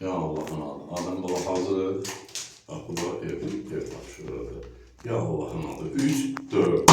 Ya Allah'ın adı. Adam bala hazır. Bak bu da ev var şurada. Ya Allah'ın adı. 3, 4.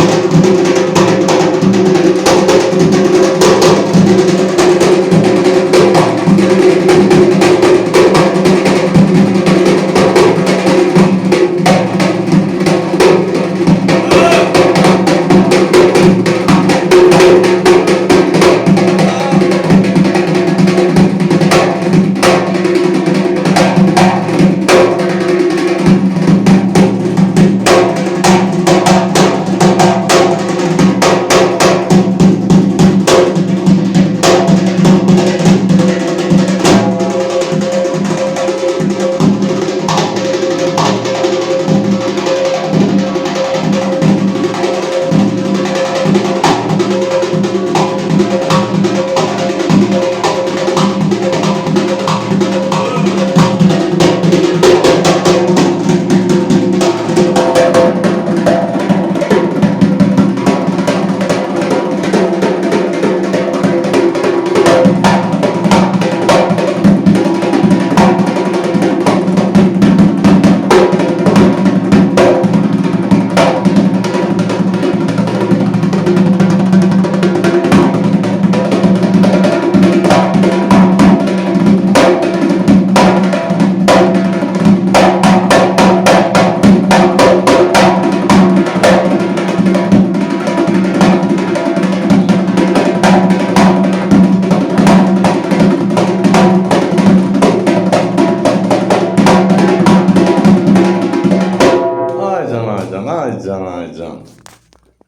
Aycan.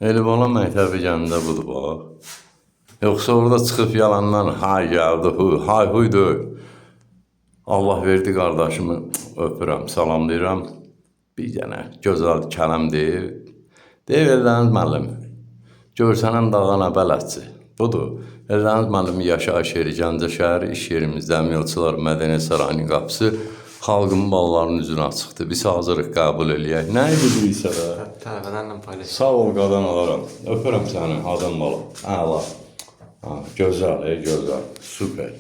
Elibala məktəbi gəmdə budur bax. Yoxsa orada çıxıb yalandan hay gəldi, hay huydu. Allah verdi qardaşımı öpürəm, salamlayıram. Bir dənə gözəl kələm deyir. Deyir Eldəniz müəllim, görsənən dağana bələdçi. Budur. Eldəniz müəllimi yaşayış yeri Gəncə şəhəri, iş yerimizdə Əmniyyətçılar Mədəniyyət Sarayının qapısı xalqın ballarının üzünə açıqdır. Biz hazırıq qəbul eləyək. Nə idi bu isə də? Tələbələrlə paylaş. Sağ ol qadan alaram. Öpürəm səni, adam bala. Əla. Gözəl, gözəl. Süper.